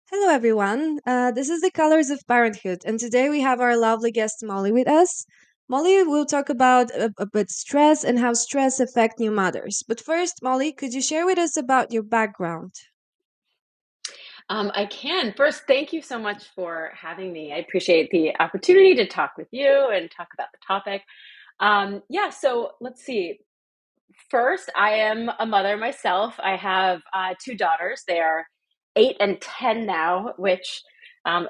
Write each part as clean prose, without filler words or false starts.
Hello, everyone. This is the Colors of Parenthood, and today we have our lovely guest Molly with us. Molly will talk about a bit stress and how stress affect new mothers. But first, Molly, could you share with us about your background? I can. First, thank you so much for having me. I appreciate the opportunity to talk with you and talk about the topic. Yeah, so let's see. First, I am a mother myself. I have two daughters. They are 8 and 10 now, which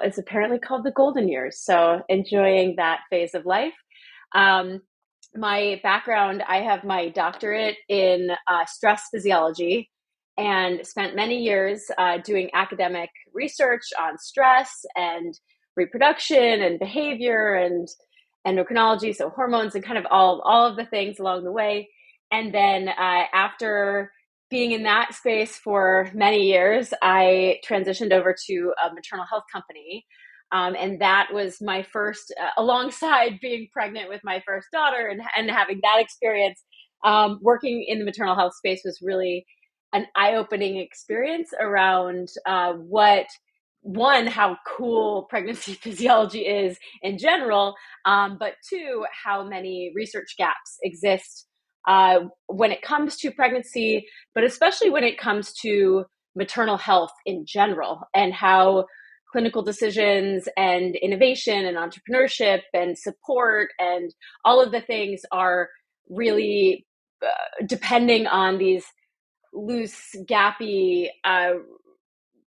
is apparently called the golden years. So, enjoying that phase of life. Um, my background, I have my doctorate in stress physiology and spent many years doing academic research on stress and reproduction and behavior and endocrinology, so hormones and kind of all of the things along the way. And then after being in that space for many years, I transitioned over to a maternal health company. And that was my first, alongside being pregnant with my first daughter and having that experience, working in the maternal health space was really an eye-opening experience around what one, how cool pregnancy physiology is in general, but two, how many research gaps exist when it comes to pregnancy, but especially when it comes to maternal health in general, and how clinical decisions and innovation and entrepreneurship and support and all of the things are really depending on these loose gappy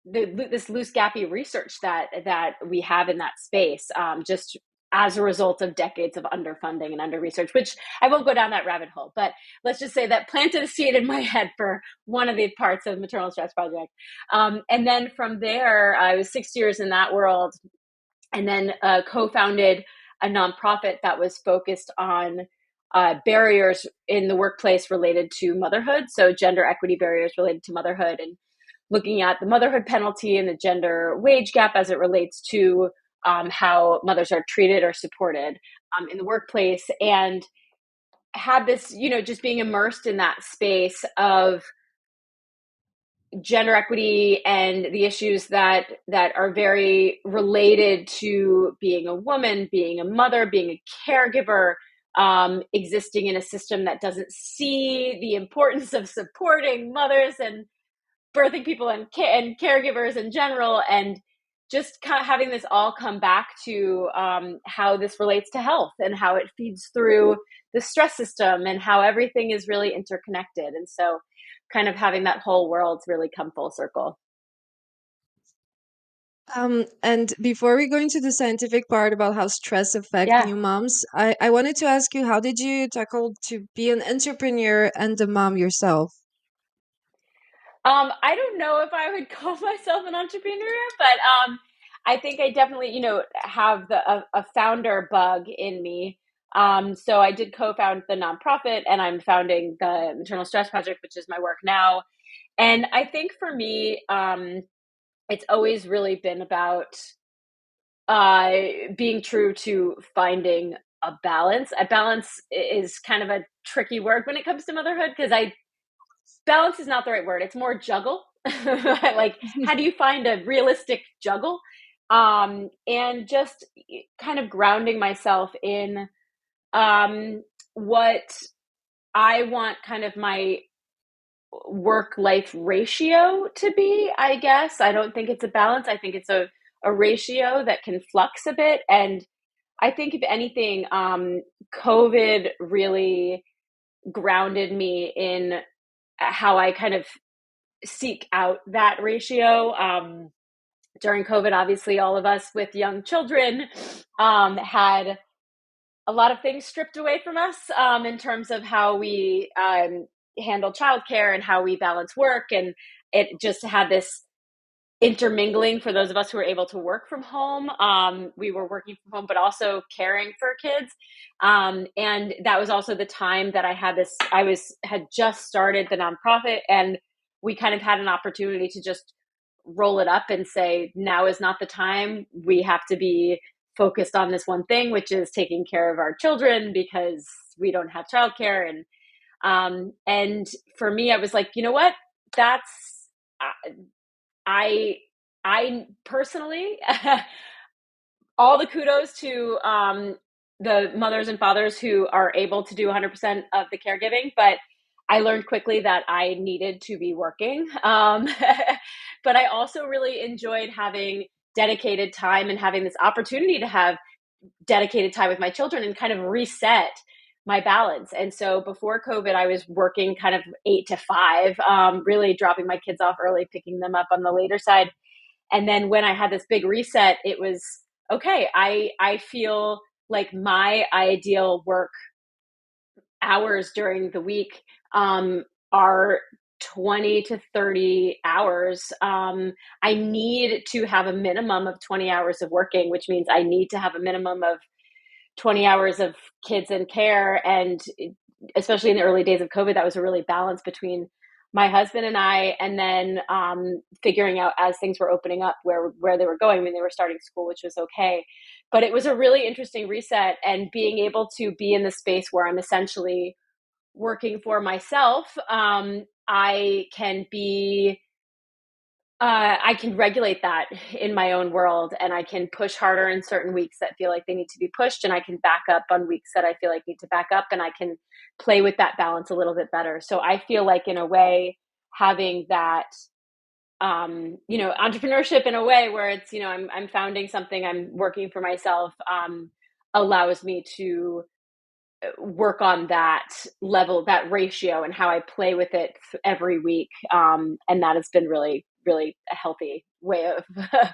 this loose gappy research that we have in that space, just as a result of decades of underfunding and under research, which I won't go down that rabbit hole, but let's just say that planted a seed in my head for one of the parts of Maternal Stress Project. And then from there, I was 6 years in that world, and then co-founded a nonprofit that was focused on barriers in the workplace related to motherhood, so gender equity barriers related to motherhood, and looking at the motherhood penalty and the gender wage gap as it relates to how mothers are treated or supported in the workplace, and had this, just being immersed in that space of gender equity and the issues that are very related to being a woman, being a mother, being a caregiver, existing in a system that doesn't see the importance of supporting mothers and birthing people and caregivers in general, and just kind of having this all come back to how this relates to health and how it feeds through the stress system and how everything is really interconnected. And so kind of having that whole world really come full circle. And before we go into the scientific part about how stress affect Yeah. new moms, I wanted to ask you, how did you tackle to be an entrepreneur and a mom yourself? I don't know if I would call myself an entrepreneur, but I think I definitely, have a founder bug in me. So I did co-found the nonprofit, and I'm founding the Maternal Stress Project, which is my work now. And I think for me, it's always really been about uh, being true to finding a balance. A balance is kind of a tricky word when it comes to motherhood, because I balance is not the right word. It's more juggle. Like, how do you find a realistic juggle? And just kind of grounding myself in what I want kind of my work life ratio to be, I guess. I don't think it's a balance. I think it's a ratio that can flux a bit. And I think, if anything, COVID really grounded me in how I kind of seek out that ratio. During COVID, obviously, all of us with young children had a lot of things stripped away from us, in terms of how we handle childcare and how we balance work. And it just had this intermingling for those of us who were able to work from home. We were working from home, but also caring for kids. And that was also the time that had just started the nonprofit, and we kind of had an opportunity to just roll it up and say, now is not the time. We have to be focused on this one thing, which is taking care of our children, because we don't have childcare. And for me, I was like, you know what? That's, I I personally, all the kudos to the mothers and fathers who are able to do 100% of the caregiving, but I learned quickly that I needed to be working. But I also really enjoyed having dedicated time and having this opportunity to have dedicated time with my children and kind of reset my balance. And so before COVID, I was working kind of 8 to 5, really dropping my kids off early, picking them up on the later side. And then when I had this big reset, it was okay. I feel like my ideal work hours during the week are 20 to 30 hours. I need to have a minimum of 20 hours of working, which means I need to have a minimum of 20 hours of kids in care. And especially in the early days of COVID, that was a really balance between my husband and I, and then figuring out as things were opening up where they were going. I mean, they were starting school, which was okay. But it was a really interesting reset, and being able to be in the space where I'm essentially working for myself, I can be I can regulate that in my own world, and I can push harder in certain weeks that feel like they need to be pushed, and I can back up on weeks that I feel like need to back up, and I can play with that balance a little bit better. So I feel like, in a way, having that, entrepreneurship in a way where it's, I'm founding something, I'm working for myself, allows me to work on that level, that ratio, and how I play with it every week. And that has been really, really a healthy way of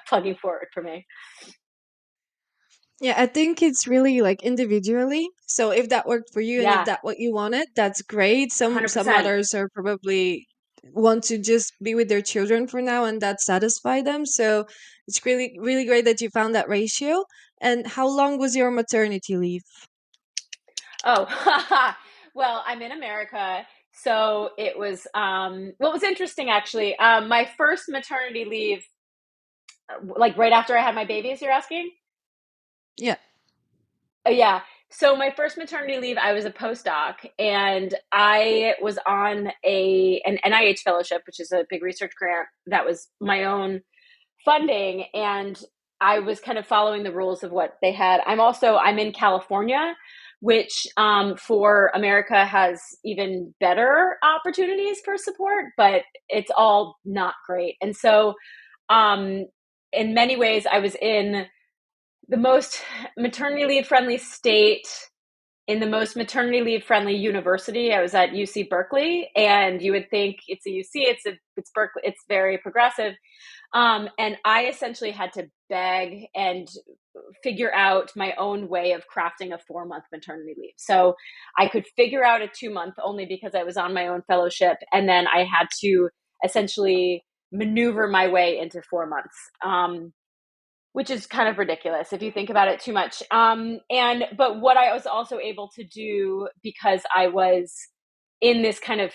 plugging forward for me. Yeah, I think it's really like individually. So if that worked for you and if Yeah, that what you wanted, that's great. Some 100%. mothers are probably want to just be with their children for now and that satisfy them. So it's really really great that you found that ratio. And how long was your maternity leave? Oh, well, I'm in America. So it was, what was interesting actually, my first maternity leave, like right after I had my babies, you're asking? Yeah. Yeah. So my first maternity leave, I was a postdoc, and I was on an NIH fellowship, which is a big research grant that was my own funding, and I was kind of following the rules of what they had. I'm in California, which for America has even better opportunities for support, but it's all not great. And so um, in many ways, I was in the most maternity leave friendly state, in the most maternity leave friendly university. I was at UC Berkeley, and you would think it's a UC, it's Berkeley, it's very progressive. And I essentially had to beg and figure out my own way of crafting a 4 month maternity leave. So I could figure out a 2 month only because I was on my own fellowship, and then I had to essentially maneuver my way into 4 months. Which is kind of ridiculous if you think about it too much. But what I was also able to do, because I was in this kind of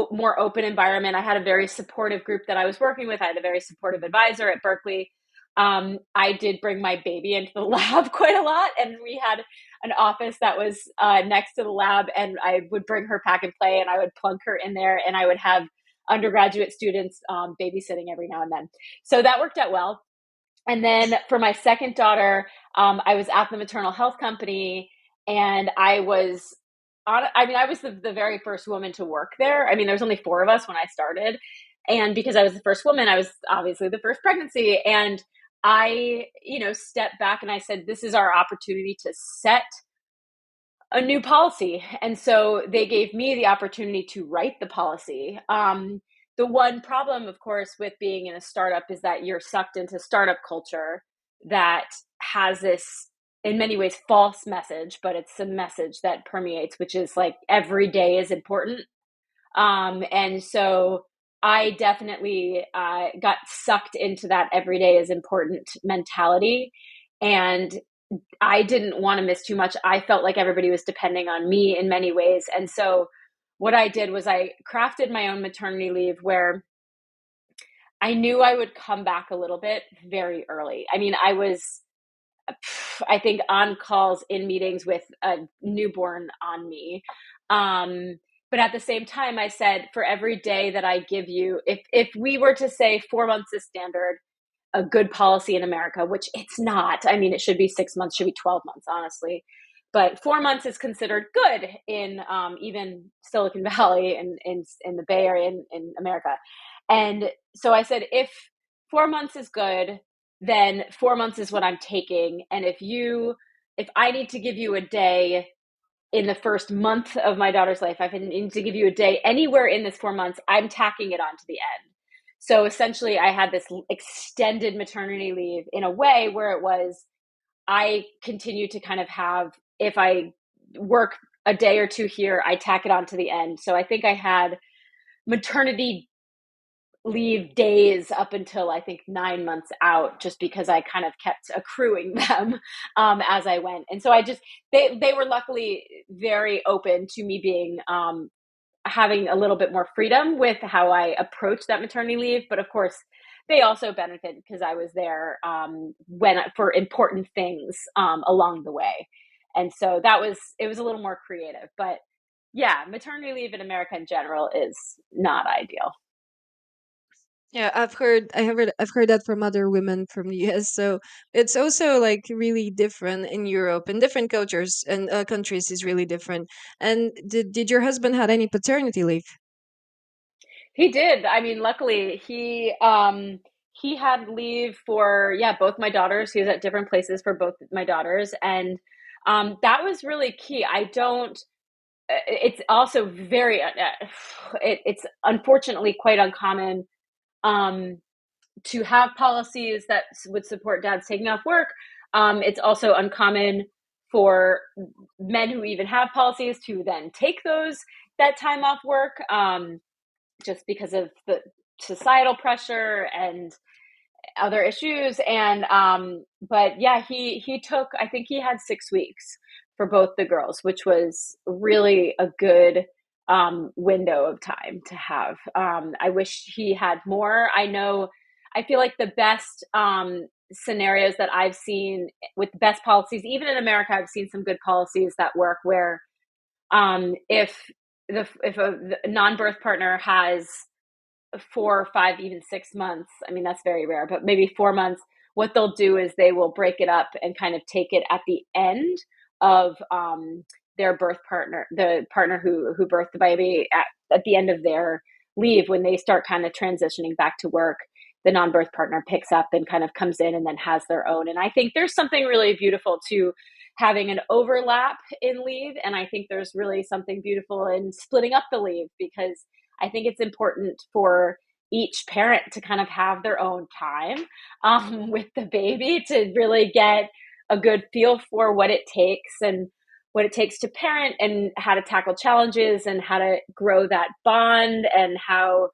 more open environment, I had a very supportive group that I was working with. I had a very supportive advisor at Berkeley. I did bring my baby into the lab quite a lot, and we had an office that was next to the lab, and I would bring her pack and play, and I would plunk her in there, and I would have undergraduate students babysitting every now and then. So that worked out well. And then for my second daughter, I was at the maternal health company, and I was the very first woman to work there. I mean, there was only four of us when I started. And because I was the first woman, I was obviously the first pregnancy. And I, stepped back and I said, this is our opportunity to set a new policy. And so they gave me the opportunity to write the policy. The one problem, of course, with being in a startup is that you're sucked into startup culture that has this, in many ways, false message, but it's a message that permeates, which is like every day is important. And so I definitely got sucked into that every day is important mentality. And I didn't want to miss too much. I felt like everybody was depending on me in many ways. And so what I did was I crafted my own maternity leave where I knew I would come back a little bit very early. I mean, I was, I think, on calls in meetings with a newborn on me. But at the same time, I said, for every day that I give you, if we were to say 4 months is standard, a good policy in America, which it's not. I mean, it should be 6 months, should be 12 months, honestly. But 4 months is considered good in even Silicon Valley and in the Bay Area in America. And so I said, if 4 months is good, then 4 months is what I'm taking. And if I need to give you a day in the first month of my daughter's life, I need to give you a day anywhere in this 4 months, I'm tacking it on to the end. So essentially, I had this extended maternity leave in a way where it was, I continue to kind of have, if I work a day or two here, I tack it on to the end. So I think I had maternity leave days up until I think 9 months out, just because I kind of kept accruing them as I went. And so they were luckily very open to me being having a little bit more freedom with how I approach that maternity leave. But of course, they also benefited because I was there when for important things along the way. And so it was a little more creative. But yeah, maternity leave in America in general is not ideal. Yeah, I've heard that from other women from the US. So it's also like really different in Europe, and different cultures and countries is really different. And did your husband had any paternity leave? He did. I mean, luckily he had leave for, yeah, both my daughters. He was at different places for both my daughters, and that was really key. I don't it's also very it's unfortunately quite uncommon um to have policies that would support dads taking off work. It's also uncommon for men who even have policies to then take that time off work, just because of the societal pressure and other issues. And but yeah, he took, I think he had 6 weeks for both the girls, which was really a good window of time to have. I wish he had more. I feel like the best scenarios that I've seen with best policies, even in America, I've seen some good policies that work where if if a non-birth partner has 4 or 5, even 6 months. I mean, that's very rare, but maybe 4 months. What they'll do is they will break it up and kind of take it at the end of their birth partner, the partner who birthed the baby, at the end of their leave, when they start kind of transitioning back to work. The non-birth partner picks up and kind of comes in and then has their own. And I think there's something really beautiful to having an overlap in leave. And I think there's really something beautiful in splitting up the leave, because I think it's important for each parent to kind of have their own time with the baby to really get a good feel for what it takes and what it takes to parent, and how to tackle challenges, and how to grow that bond, and how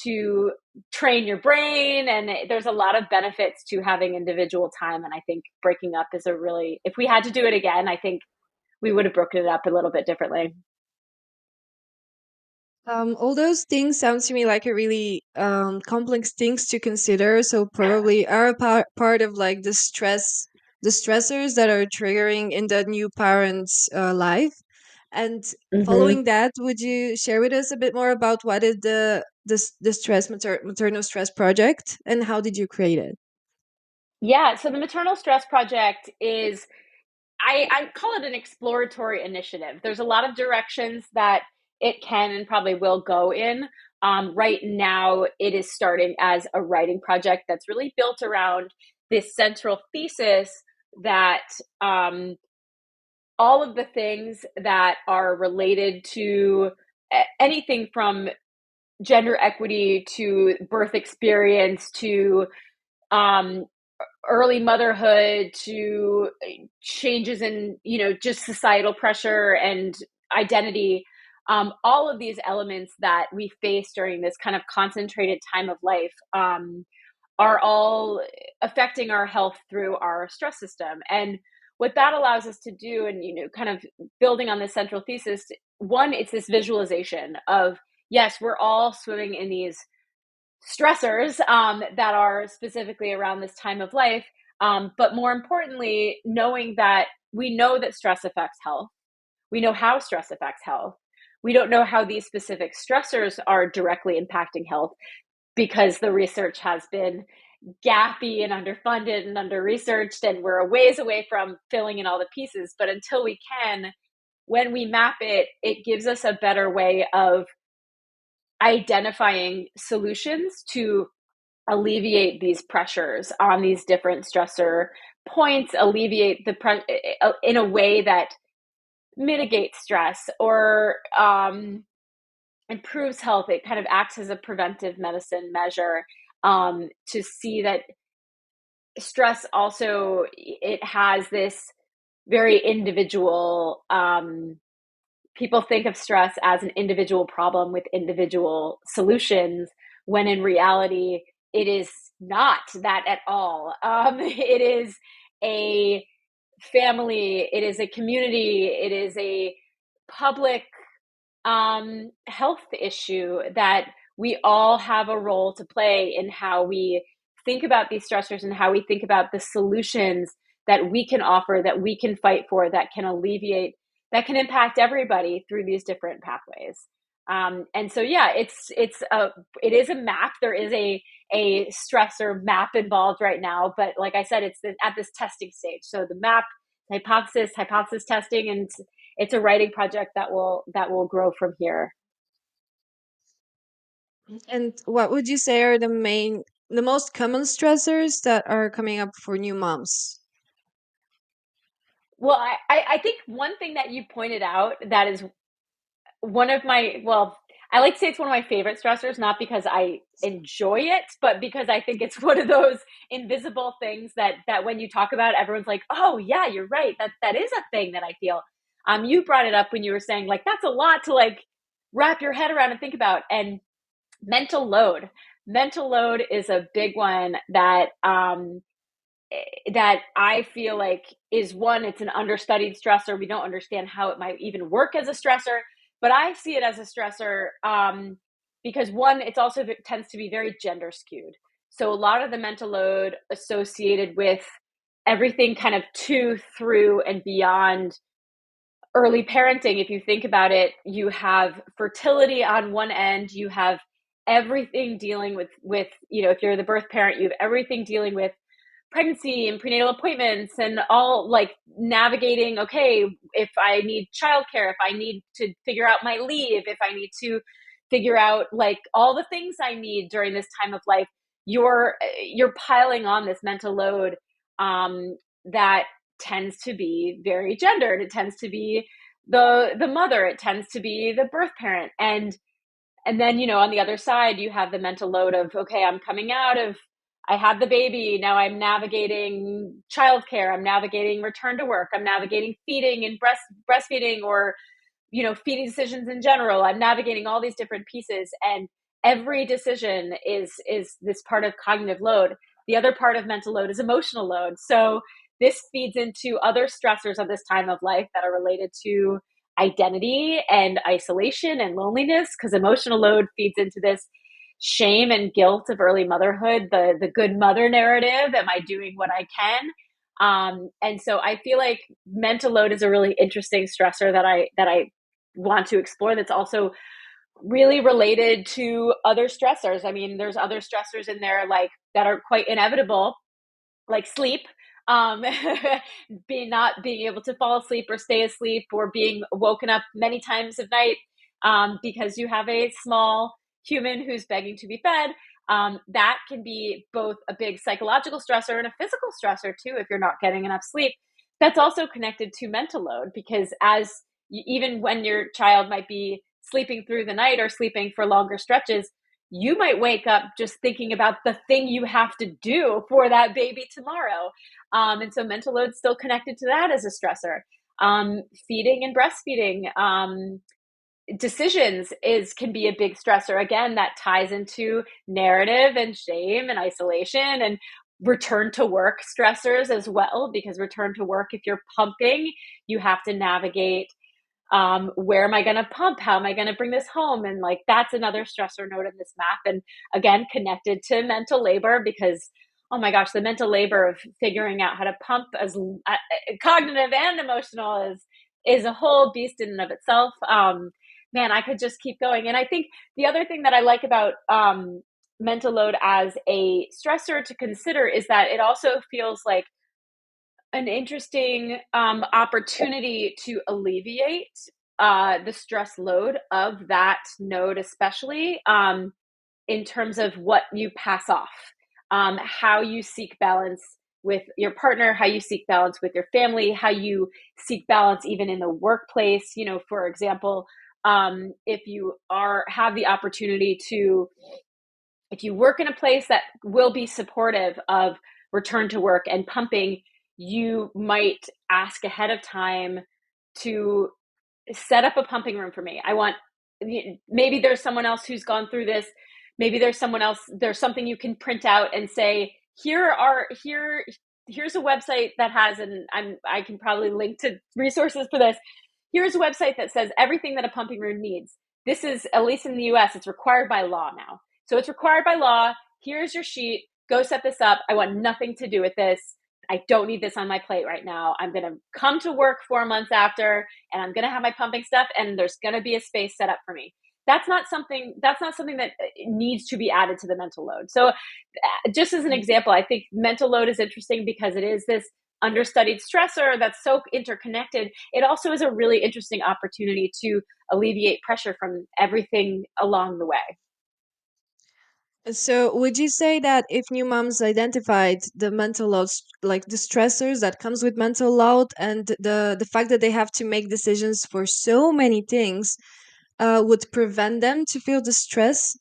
to train your brain. And there's a lot of benefits to having individual time. And I think breaking up is if we had to do it again, I think we would have broken it up a little bit differently. All those things sound to me like a really complex things to consider. So probably are a part of like the stressors that are triggering in the new parent's life. And Mm-hmm. following that, would you share with us a bit more about what is the maternal stress project, and how did you create it? Yeah, so the Maternal Stress Project is, I call it an exploratory initiative. There's a lot of directions that it can and probably will go in. Right now, it is starting as a writing project that's really built around this central thesis that all of the things that are related to anything from gender equity to birth experience to um, early motherhood to changes in, just societal pressure and identity. All of these elements that we face during this kind of concentrated time of life are all affecting our health through our stress system. And what that allows us to do, and kind of building on this central thesis, one, it's this visualization of, yes, we're all swimming in these stressors that are specifically around this time of life. But more importantly, knowing that we know that stress affects health. We know how stress affects health. We don't know how these specific stressors are directly impacting health, because the research has been gappy and underfunded and under researched, and we're a ways away from filling in all the pieces. But until we can, when we map it, it gives us a better way of identifying solutions to alleviate these pressures on these different stressor points, alleviate in a way that mitigates stress or improves health. It kind of acts as a preventive medicine measure, to see that stress also, it has this very individual, people think of stress as an individual problem with individual solutions, when in reality it is not that at all. It is a family, it is a community, it is a public health issue that we all have a role to play in how we think about these stressors and how we think about the solutions that we can offer, that we can fight for, that can alleviate, that can impact everybody through these different pathways. And so, yeah, it is a map. There is a stressor map involved right now, but like I said, at this testing stage. So the map, hypothesis testing, and it's a writing project that will grow from here. And what would you say are the most common stressors that are coming up for new moms? Well, I think one thing that you pointed out that is one of my, well, I like to say it's one of my favorite stressors, not because I enjoy it, but because I think it's one of those invisible things that when you talk about it, everyone's like, oh yeah, you're right. That is a thing that I feel. You brought it up when you were saying like that's a lot to like wrap your head around and think about. And mental load. Mental load is a big one that I feel like is one, it's an understudied stressor. We don't understand how it might even work as a stressor, but I see it as a stressor, because one, it's also tends to be very gender skewed. So a lot of the mental load associated with everything kind of to, through, and beyond early parenting, if you think about it, you have fertility on one end, you have everything dealing with if you're the birth parent, you have everything dealing with pregnancy and prenatal appointments and all, like navigating, okay, if I need childcare, if I need to figure out my leave, if I need to figure out like all the things I need during this time of life, you're piling on this mental load, that tends to be very gendered. It tends to be the mother, it tends to be the birth parent, and then, on the other side, you have the mental load of, okay, I'm coming out of, I had the baby. Now I'm navigating childcare. I'm navigating return to work. I'm navigating feeding and breastfeeding, or, feeding decisions in general. I'm navigating all these different pieces. And every decision is this part of cognitive load. The other part of mental load is emotional load. So this feeds into other stressors of this time of life that are related to identity and isolation and loneliness, because emotional load feeds into this shame and guilt of early motherhood, the good mother narrative. Am I doing what I can? And so I feel like mental load is a really interesting stressor that I want to explore. That's also really related to other stressors. I mean, there's other stressors in there like that are quite inevitable, like sleep, um being not being able to fall asleep or stay asleep, or being woken up many times of night, because you have a small human who's begging to be fed. That can be both a big psychological stressor and a physical stressor too, if you're not getting enough sleep. That's also connected to mental load, because even when your child might be sleeping through the night or sleeping for longer stretches, you might wake up just thinking about the thing you have to do for that baby tomorrow. And so mental load's still connected to that as a stressor. Feeding and breastfeeding, decisions can be a big stressor. Again, that ties into narrative and shame and isolation, and return to work stressors as well, because return to work, if you're pumping, you have to navigate, where am I going to pump? How am I going to bring this home? And like, that's another stressor node in this map. And again, connected to mental labor, because, oh my gosh, the mental labor of figuring out how to pump, as cognitive and emotional, is a whole beast in and of itself. Man, I could just keep going. And I think the other thing that I like about, mental load as a stressor to consider is that it also feels like an interesting opportunity to alleviate the stress load of that node, especially in terms of what you pass off, how you seek balance with your partner, how you seek balance with your family, how you seek balance even in the workplace. You know, for example, if you are have the opportunity to, if you work in a place that will be supportive of return to work and pumping, you might ask ahead of time to set up a pumping room for me. I want, maybe there's someone else who's gone through this. Maybe there's someone else, there's something you can print out and say, here's a website that has, and I can probably link to resources for this. Here's a website that says everything that a pumping room needs. This is, at least in the US, it's required by law now. So it's required by law. Here's your sheet. Go set this up. I want nothing to do with this. I don't need this on my plate right now. I'm going to come to work 4 months after, and I'm going to have my pumping stuff, and there's going to be a space set up for me. That's not something that needs to be added to the mental load. So just as an example, I think mental load is interesting because it is this understudied stressor that's so interconnected. It also is a really interesting opportunity to alleviate pressure from everything along the way. So, would you say that if new moms identified the mental load, like the stressors that comes with mental load, and the fact that they have to make decisions for so many things, would prevent them to feel the stress?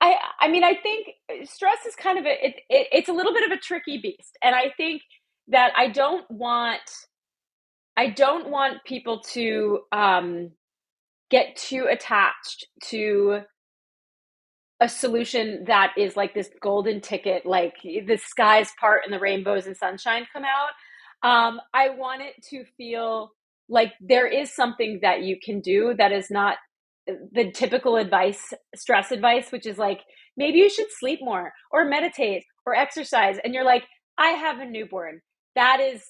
I mean, I think stress is kind of it's a little bit of a tricky beast, and I think that I don't want people to get too attached to a solution that is like this golden ticket, like the skies part and the rainbows and sunshine come out. I want it to feel like there is something that you can do that is not the typical advice, stress advice, which is like, maybe you should sleep more or meditate or exercise. And you're like, I have a newborn. That is,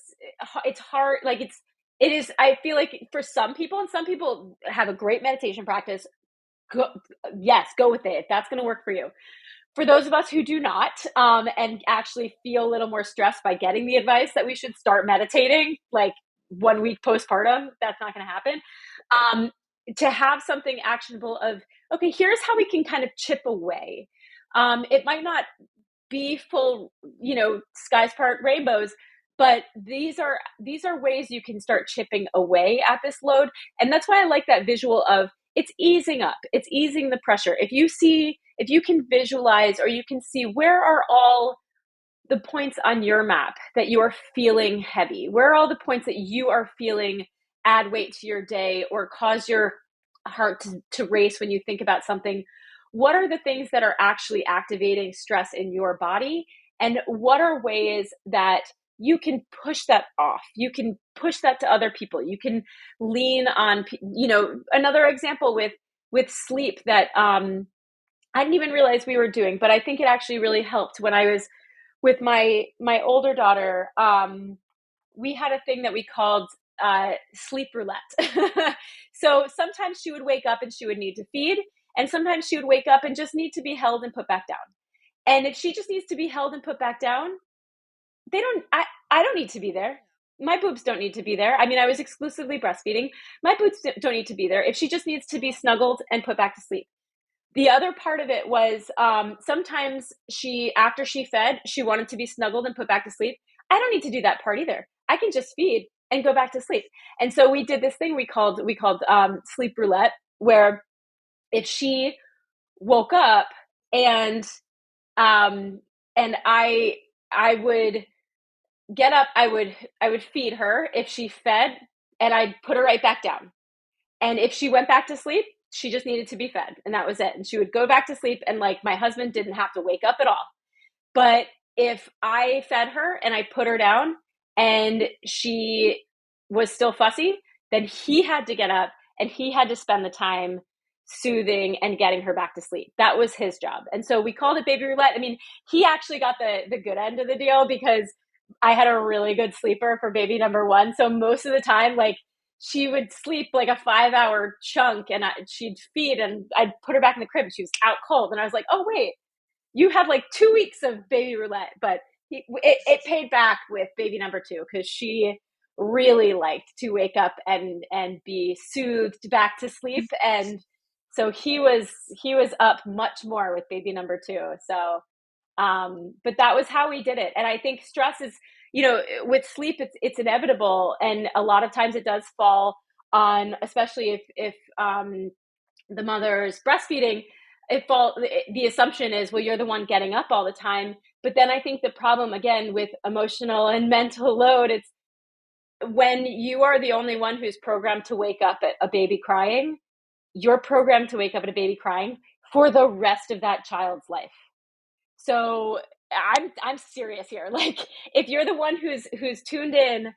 it's hard. Like it is, I feel like for some people, and some people have a great meditation practice, go, yes, go with it. If that's going to work for you. For those of us who do not, and actually feel a little more stressed by getting the advice that we should start meditating, like 1 week postpartum, that's not going to happen. Um, to have something actionable of, okay, here's how we can kind of chip away. It might not be full, skies part rainbows, but these are ways you can start chipping away at this load. And that's why I like that visual of, it's easing up, it's easing the pressure. If you can visualize, or you can see, where are all the points on your map that you are feeling heavy, where are all the points that you are feeling add weight to your day or cause your heart to race when you think about something. What are the things that are actually activating stress in your body, and what are ways that you can push that off, you can push that to other people, you can lean on, another example with sleep that I didn't even realize we were doing, but I think it actually really helped when I was with my older daughter. We had a thing that we called sleep roulette. So sometimes she would wake up and she would need to feed, and sometimes she would wake up and just need to be held and put back down. And if she just needs to be held and put back down, they don't. I don't need to be there. My boobs don't need to be there. I mean, I was exclusively breastfeeding. My boobs don't need to be there. If she just needs to be snuggled and put back to sleep. The other part of it was sometimes after she fed, she wanted to be snuggled and put back to sleep. I don't need to do that part either. I can just feed and go back to sleep. And so we did this thing we called sleep roulette, where if she woke up and um, and I would get up, I would feed her if she fed, and I'd put her right back down. And if she went back to sleep, she just needed to be fed, and that was it. And she would go back to sleep, and like my husband didn't have to wake up at all. But if I fed her and I put her down and she was still fussy, then he had to get up and he had to spend the time soothing and getting her back to sleep. That was his job. And so we called it baby roulette. I mean, he actually got the good end of the deal because I had a really good sleeper for baby number one. So most of the time, like, she would sleep like a 5 hour chunk, and she'd feed, and I'd put her back in the crib. She was out cold, and I was like, oh wait, you had like 2 weeks of baby roulette. But it paid back with baby number two, because she really liked to wake up and be soothed back to sleep. And so he was up much more with baby number two. So but that was how we did it. And I think stress is, with sleep, it's inevitable, and a lot of times it does fall on, especially if the mother's breastfeeding, the assumption is, well, you're the one getting up all the time. But then I think the problem, again, with emotional and mental load, it's when you are the only one who's programmed to wake up at a baby crying. You're programmed to wake up at a baby crying for the rest of that child's life. So I'm serious here. Like, if you're the one who's tuned in,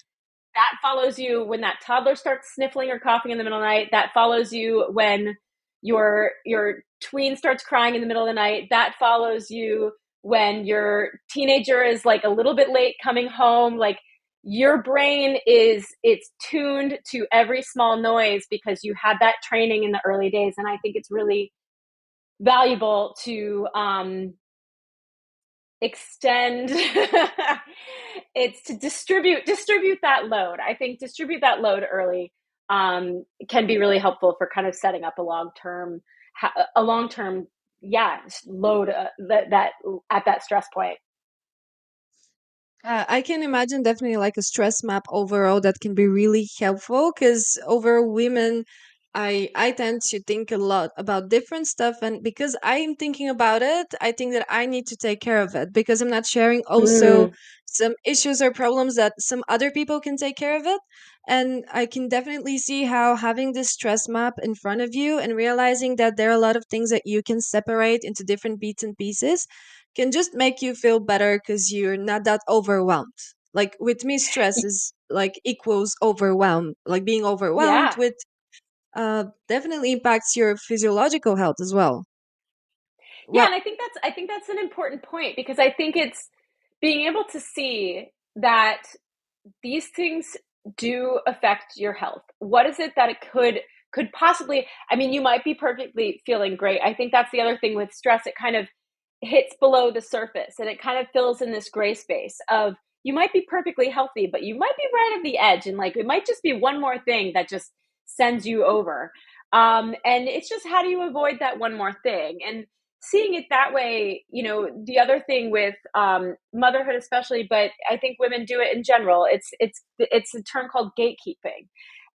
that follows you when that toddler starts sniffling or coughing in the middle of the night. That follows you when your tween starts crying in the middle of the night. That follows you when your teenager is like a little bit late coming home. Like, your brain it's tuned to every small noise because you had that training in the early days. And I think it's really valuable to extend it's to distribute that load. I think distribute that load early can be really helpful for kind of setting up a long term, yeah, load, that at that stress point. I can imagine definitely like a stress map overall that can be really helpful because over women, I tend to think a lot about different stuff, and because I'm thinking about it, I think that I need to take care of it because I'm not sharing also Mm. some issues or problems that some other people can take care of it. And I can definitely see how having this stress map in front of you and realizing that there are a lot of things that you can separate into different bits and pieces can just make you feel better because you're not that overwhelmed. Like with me, stress is like equals overwhelmed. Like being overwhelmed Yeah. with definitely impacts your physiological health as well. Yeah, Well, and I think that's an important point, because I think it's being able to see that these things do affect your health. What is it that it could possibly, I mean, you might be perfectly feeling great. I think that's the other thing with stress. It kind of hits below the surface, and it kind of fills in this gray space of, you might be perfectly healthy, but you might be right at the edge, and like it might just be one more thing that just sends you over. And it's just, how do you avoid that one more thing? And seeing it that way, the other thing with motherhood especially, but I think women do it in general, it's a term called gatekeeping.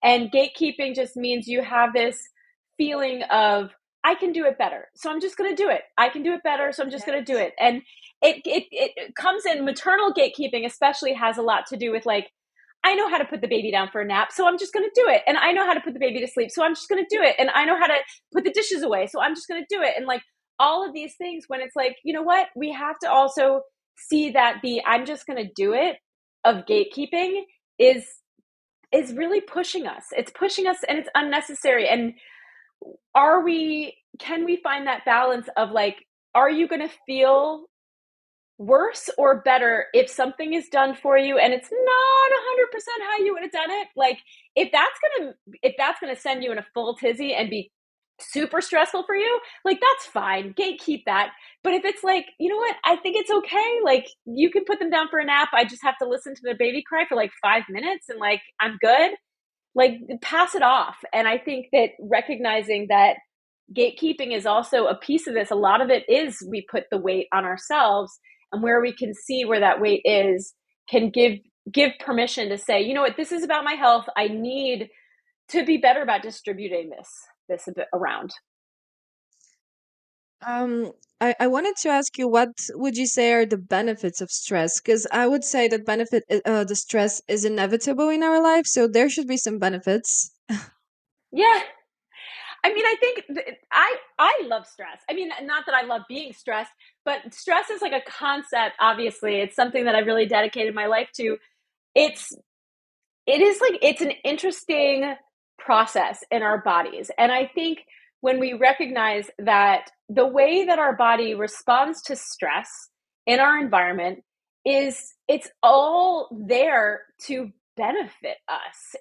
And gatekeeping just means you have this feeling of, I can do it better, so I'm just going to do it. I can do it better, so I'm just going to do yes. it. And it comes in, maternal gatekeeping especially has a lot to do with, like, I know how to put the baby down for a nap, so I'm just going to do it. And I know how to put the baby to sleep, so I'm just going to do it. And I know how to put the dishes away, so I'm just going to do it. And like, all of these things, when it's like, you know what, we have to also see that the I'm just going to do it of gatekeeping is is really pushing us. It's pushing us, and it's unnecessary. And can we find that balance of, like, are you going to feel worse or better if something is done for you and it's not 100% how you would have done it? Like, if that's going to send you in a full tizzy and be super stressful for you, like, that's fine, gatekeep that. But if it's like, you know what, I think it's okay, like, you can put them down for a nap, I just have to listen to their baby cry for like 5 minutes and like I'm good, like, pass it off. And I think that recognizing that gatekeeping is also a piece of this. A lot of it is, we put the weight on ourselves, and where we can see where that weight is, can give permission to say, you know what, this is about my health. I need to be better about distributing this a bit around. Um, I wanted to ask you, what would you say are the benefits of stress? Because I would say that the stress is inevitable in our life, so there should be some benefits. Yeah, I mean, I think I love stress. I mean, not that I love being stressed, but stress is like a concept. Obviously, it's something that I've really dedicated my life to. It's it is like, it's an interesting process in our bodies. And I think when we recognize that the way that our body responds to stress in our environment is, it's all there to benefit us.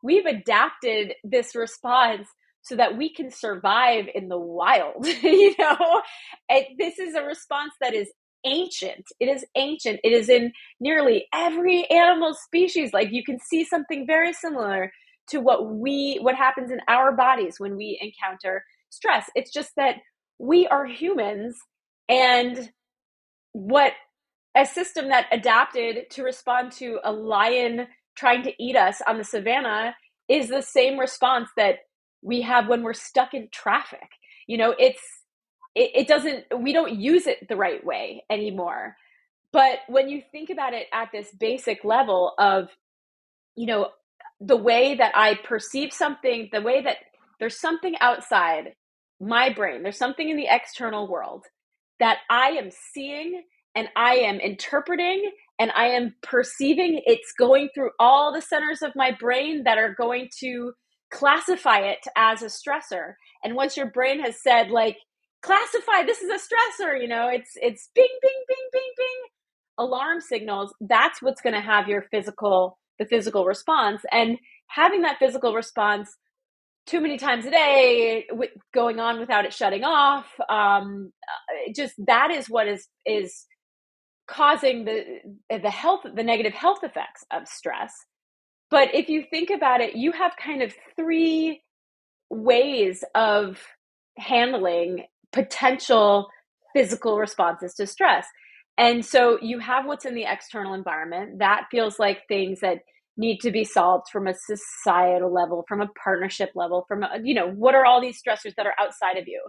We've adapted this response so that we can survive in the wild. This is a response that is ancient. It is ancient. It is in nearly every animal species. Like, you can see something very similar to what happens in our bodies when we encounter stress. It's just that we are humans, and what a system that adapted to respond to a lion trying to eat us on the savannah is the same response that we have when we're stuck in traffic. It doesn't, we don't use it the right way anymore. But when you think about it at this basic level of, you know, the way that I perceive something, the way that there's something outside my brain, there's something in the external world that I am seeing and I am interpreting and I am perceiving. It's going through all the centers of my brain that are going to classify it as a stressor. And once your brain has said, like, classify, this is a stressor, it's bing, bing, bing, bing, bing, alarm signals. That's what's going to have the physical response. And having that physical response too many times a day, going on without it shutting off, just that is what is causing the negative health effects of stress. But if you think about it, you have kind of three ways of handling potential physical responses to stress. And so you have what's in the external environment. That feels like things that need to be solved from a societal level, from a partnership level, what are all these stressors that are outside of you?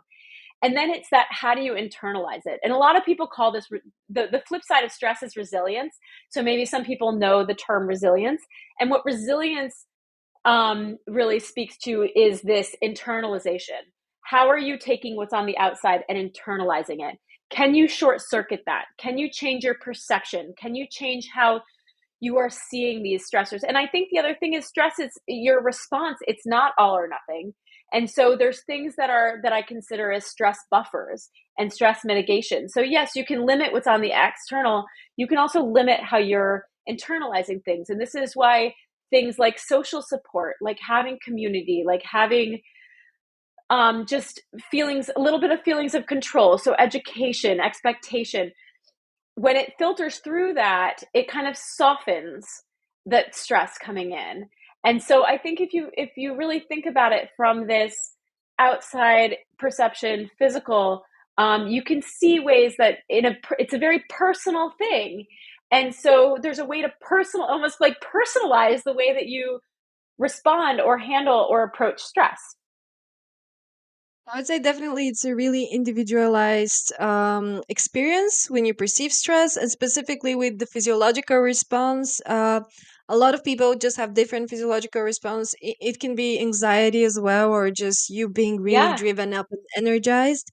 And then it's that, how do you internalize it? And a lot of people call this, the flip side of stress is resilience. So maybe some people know the term resilience. And what resilience really speaks to is this internalization. How are you taking what's on the outside and internalizing it? Can you short circuit that? Can you change your perception? Can you change how you are seeing these stressors? And I think the other thing is, stress is your response. It's not all or nothing. And so there's things that I consider as stress buffers and stress mitigation. So yes, you can limit what's on the external. You can also limit how you're internalizing things. And this is why things like social support, like having community, like having just feelings, a little bit of feelings of control. So education, expectation, when it filters through that, it kind of softens that stress coming in. And so I think if you really think about it from this outside perception, physical, you can see ways that it's a very personal thing. And so there's a way to almost like personalize the way that you respond or handle or approach stress. I would say definitely it's a really individualized experience when you perceive stress, and specifically with the physiological response. A lot of people just have different physiological response. It can be anxiety as well, or just you being really Yeah. driven up and energized.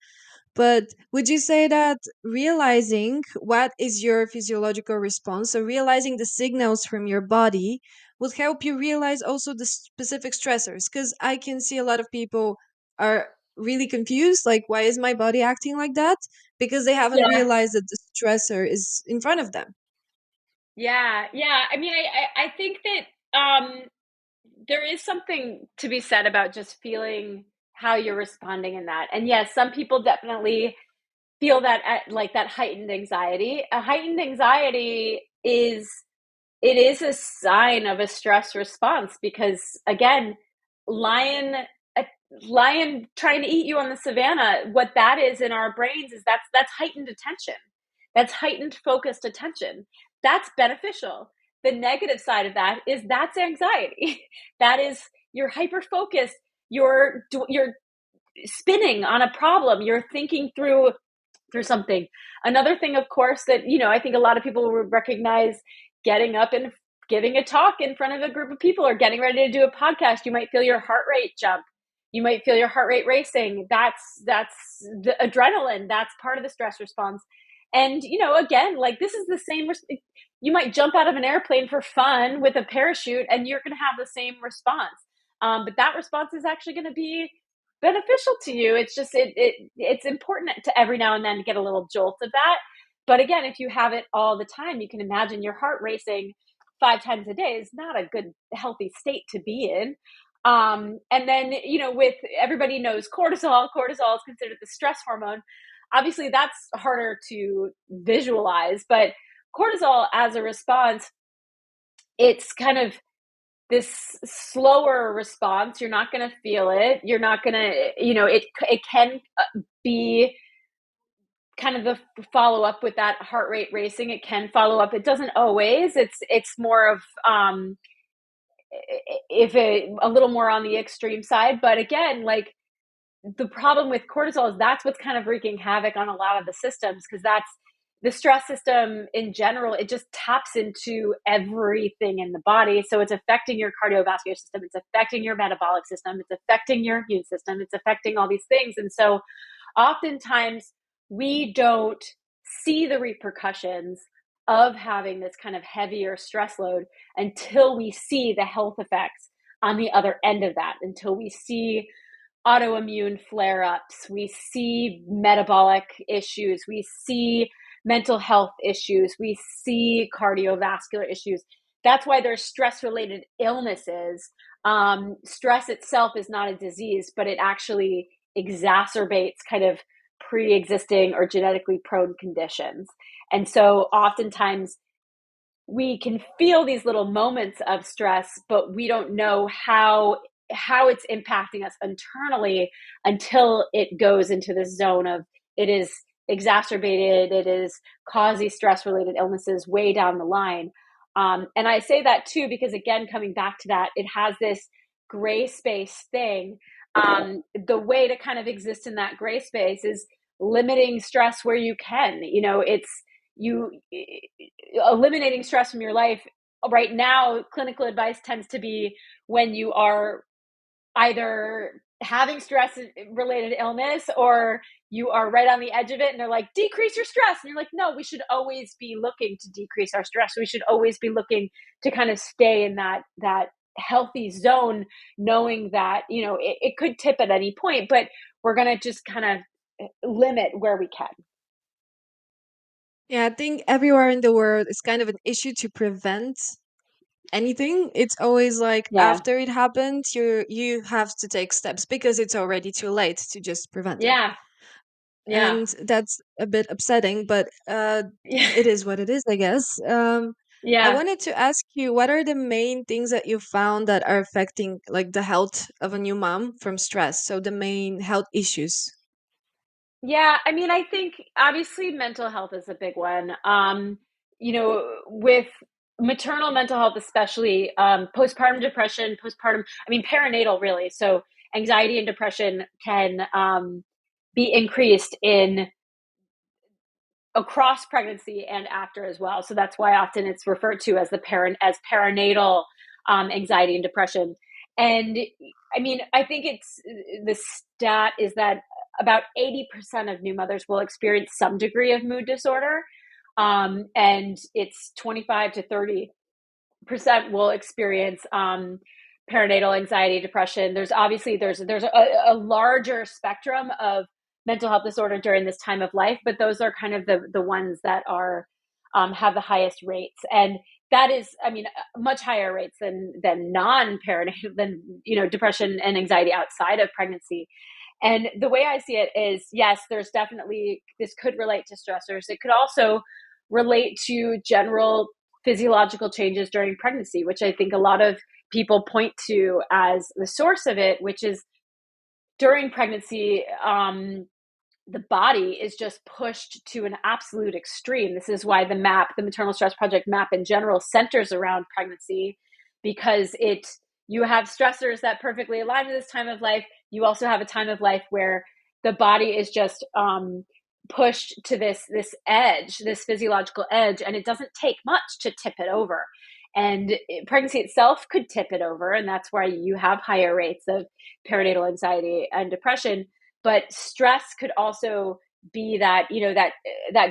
But would you say that realizing what is your physiological response, so realizing the signals from your body, would help you realize also the specific stressors? Because I can see a lot of people are really confused, like, why is my body acting like that? Because they haven't Yeah. realized that the stressor is in front of them. Yeah. Yeah. I mean, I think that there is something to be said about just feeling how you're responding in that. And yes, some people definitely feel that like that heightened anxiety. A heightened anxiety is a sign of a stress response, because again, lion a lion trying to eat you on the savannah, what that is in our brains is that's heightened attention. That's heightened focused attention. That's beneficial. The negative side of that is that's anxiety. That is, you're hyper focused, you're spinning on a problem, you're thinking through something. Another thing, of course, that I think a lot of people will recognize, getting up and giving a talk in front of a group of people or getting ready to do a podcast. You might feel your heart rate jump. You might feel your heart rate racing. That's the adrenaline. That's part of the stress response. And again, like, this is the same. You might jump out of an airplane for fun with a parachute, and you're going to have the same response. But that response is actually going to be beneficial to you. It's just it's important to every now and then to get a little jolt of that. But again, if you have it all the time, you can imagine your heart racing 5 times a day is not a good, healthy state to be in. And then, with everybody knows cortisol is considered the stress hormone. Obviously, that's harder to visualize, but cortisol as a response, it's kind of this slower response. You're not going to feel it. You're not going to, it can be kind of the follow up with that heart rate racing. It can follow up. It doesn't always. It's more of if a little more on the extreme side. But again, like, the problem with cortisol is that's what's kind of wreaking havoc on a lot of the systems, because that's the stress system in general. It just taps into everything in the body. So it's affecting your cardiovascular system. It's affecting your metabolic system. It's affecting your immune system. It's affecting all these things. And so oftentimes we don't see the repercussions of having this kind of heavier stress load until we see the health effects on the other end of that, until we see autoimmune flare ups, we see metabolic issues, we see mental health issues, we see cardiovascular issues. That's why there's stress related illnesses. Stress itself is not a disease, but it actually exacerbates kind of pre existing or genetically prone conditions. And so oftentimes we can feel these little moments of stress, but we don't know how it's impacting us internally until it goes into this zone of it is exacerbated, it is causing stress related illnesses way down the line. And I say that too because, again, coming back to that, it has this gray space thing. The way to kind of exist in that gray space is limiting stress where you can. It's you eliminating stress from your life. Right now, clinical advice tends to be when you are either having stress related illness or you are right on the edge of it, and they're like, decrease your stress, and you're like, no, we should always be looking to decrease our stress. We should always be looking to kind of stay in that healthy zone, knowing that it could tip at any point, but we're going to just kind of limit where we can. Yeah, I think everywhere in the world it's kind of an issue to prevent anything. It's always like Yeah. after it happened, you have to take steps because it's already too late to just prevent it. Yeah. Yeah. And that's a bit upsetting, but Yeah. it is what it is, I guess. I Yeah. wanted to ask you, what are the main things that you found that are affecting like the health of a new mom from stress? So the main health issues. Yeah, I mean, I think obviously mental health is a big one. With maternal mental health, especially postpartum depression, I mean, perinatal really. So anxiety and depression can be increased in across pregnancy and after as well. So that's why often it's referred to as perinatal anxiety and depression. And I mean, I think it's the stat is that about 80% of new mothers will experience some degree of mood disorder. And it's 25 to 30% will experience perinatal anxiety, depression. There's a larger spectrum of mental health disorder during this time of life, but those are kind of the ones that are have the highest rates. And that is, I mean, much higher rates than non-perinatal, than depression and anxiety outside of pregnancy. And the way I see it is, yes, there's definitely, this could relate to stressors. It could also relate to general physiological changes during pregnancy, which I think a lot of people point to as the source of it, which is during pregnancy, the body is just pushed to an absolute extreme. This is why the Maternal Stress Project map in general centers around pregnancy, because you have stressors that perfectly align with this time of life. You also have a time of life where the body is just pushed to this edge, this physiological edge, and it doesn't take much to tip it over. And pregnancy itself could tip it over, and that's why you have higher rates of perinatal anxiety and depression. But stress could also be that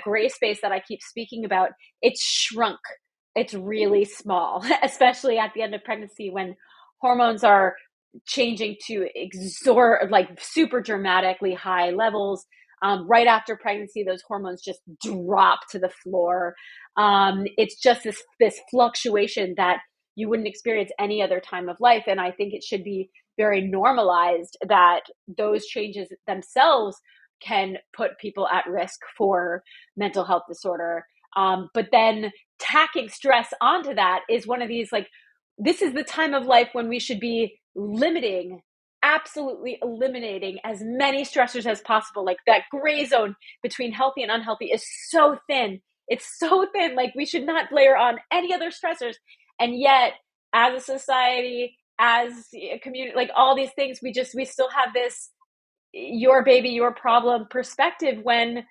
gray space that I keep speaking about. It's shrunk. It's really small, especially at the end of pregnancy when hormones are changing to like super dramatically high levels. Right after pregnancy, those hormones just drop to the floor. It's just this fluctuation that you wouldn't experience any other time of life. And I think it should be very normalized that those changes themselves can put people at risk for mental health disorder. But then tacking stress onto that is one of these, like, this is the time of life when we should be limiting, absolutely eliminating as many stressors as possible. Like, that gray zone between healthy and unhealthy is so thin. It's so thin. Like, we should not layer on any other stressors. And yet, as a society, as a community, like all these things, we still have this your baby, your problem perspective when,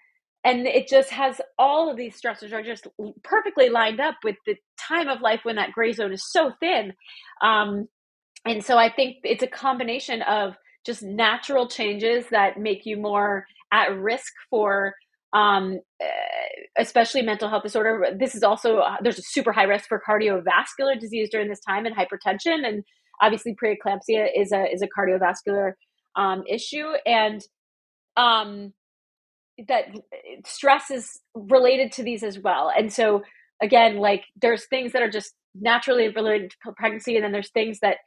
and it just has all of these stressors are just perfectly lined up with the time of life when that gray zone is so thin. Um, and so I think it's a combination of just natural changes that make you more at risk for especially mental health disorder. This is also there's a super high risk for cardiovascular disease during this time, and hypertension, and obviously preeclampsia is a cardiovascular issue, and um, that stress is related to these as well. And so again, like, there's things that are just naturally related to pregnancy, and then there's things that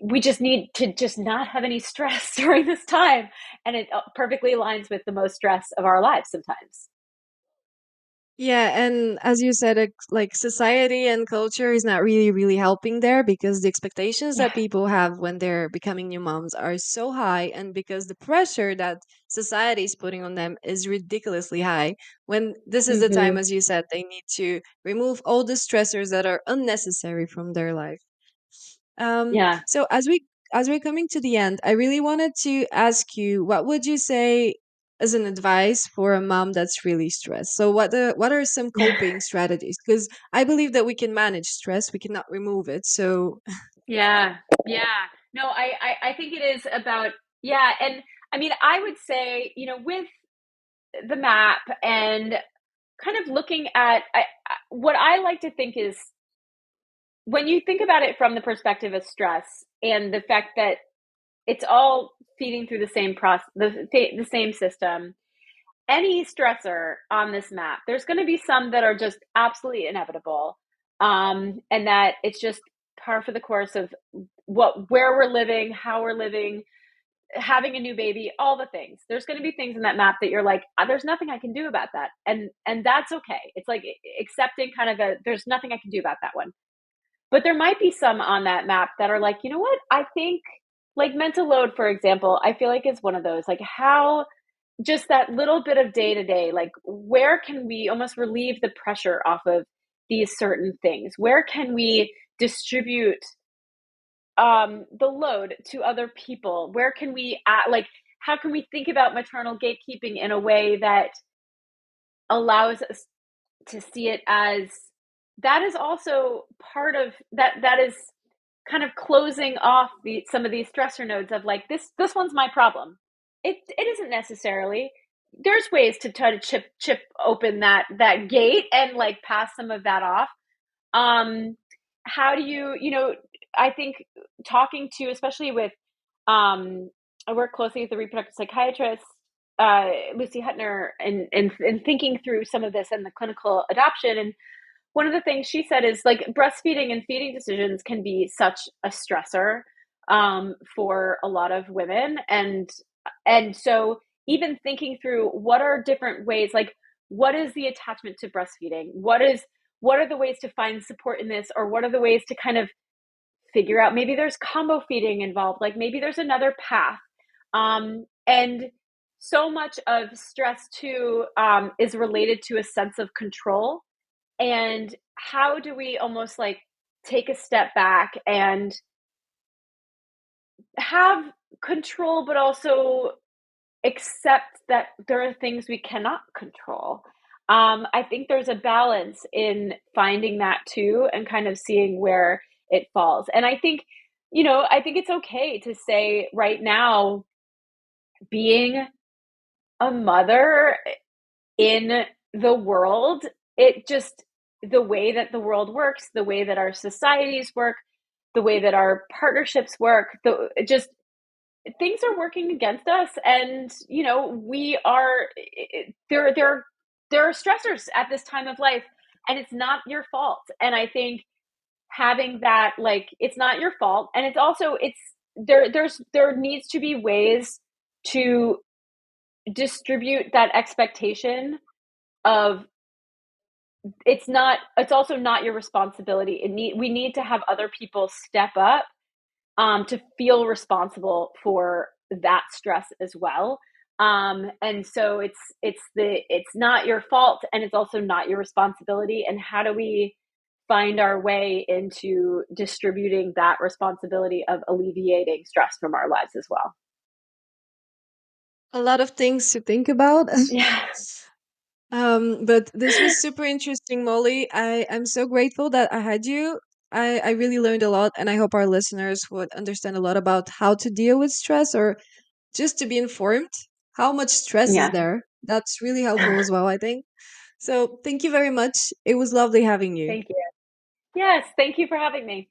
we just need to just not have any stress during this time, and it perfectly aligns with the most stress of our lives sometimes. Yeah, and as you said, like society and culture is not really, really helping there because the expectations Yeah. that people have when they're becoming new moms are so high, and because the pressure that society is putting on them is ridiculously high. When this is the time, Mm-hmm. as you said, they need to remove all the stressors that are unnecessary from their life. Yeah. So as we're coming to the end, I really wanted to ask you, what would you say as an advice for a mom that's really stressed? So what are some coping strategies? Because I believe that we can manage stress, we cannot remove it. So Yeah. Yeah. No, I think it is about, yeah. And I mean, I would say, with the map and kind of looking at what I like to think is, when you think about it from the perspective of stress and the fact that it's all feeding through the same process, the same system, any stressor on this map, there's going to be some that are just absolutely inevitable, and that it's just par for the course of where we're living, how we're living, having a new baby, all the things. There's going to be things in that map that you're like, there's nothing I can do about that, and that's okay. It's like accepting kind of there's nothing I can do about that one. But there might be some on that map that are like, you know what? I think, like, mental load, for example, I feel like is one of those. Like, how just that little bit of day to day, like, where can we almost relieve the pressure off of these certain things? Where can we distribute the load to other people? Where can we like, how can we think about maternal gatekeeping in a way that allows us to see it as that is also part of that is kind of closing off some of these stressor nodes of, like, this one's my problem. It isn't necessarily. There's ways to try to chip open that gate and, like, pass some of that off. um how do I think talking to, especially with, I work closely with the reproductive psychiatrist, Lucy Hutner, and thinking through some of this and the clinical adoption. And one of the things she said is, like, breastfeeding and feeding decisions can be such a stressor, for a lot of women. And so even thinking through what are different ways, like, what is the attachment to breastfeeding, what are the ways to find support in this, or what are the ways to kind of figure out, maybe there's combo feeding involved, like maybe there's another path. And so much of stress too, is related to a sense of control. And how do we almost, like, take a step back and have control, but also accept that there are things we cannot control? I think there's a balance in finding that too, and kind of seeing where it falls. And I think it's okay to say right now, being a mother in the world, it just, the way that the world works, the way that our societies work, the way that our partnerships work, things are working against us, and we are there are stressors at this time of life, and it's not your fault. And I think having that, like, it's not your fault, and it's also, there needs to be ways to distribute that expectation of, it's also not your responsibility. We need to have other people step up, to feel responsible for that stress as well. And so it's not your fault, and it's also not your responsibility. And how do we find our way into distributing that responsibility of alleviating stress from our lives as well? A lot of things to think about. Yeah. But this was super interesting, Molly. I'm so grateful that I had you. I really learned a lot, and I hope our listeners would understand a lot about how to deal with stress, or just to be informed how much stress is Yeah. there. That's really helpful as well, I think. So thank you very much. It was lovely having you. Thank you. Yes, thank you for having me.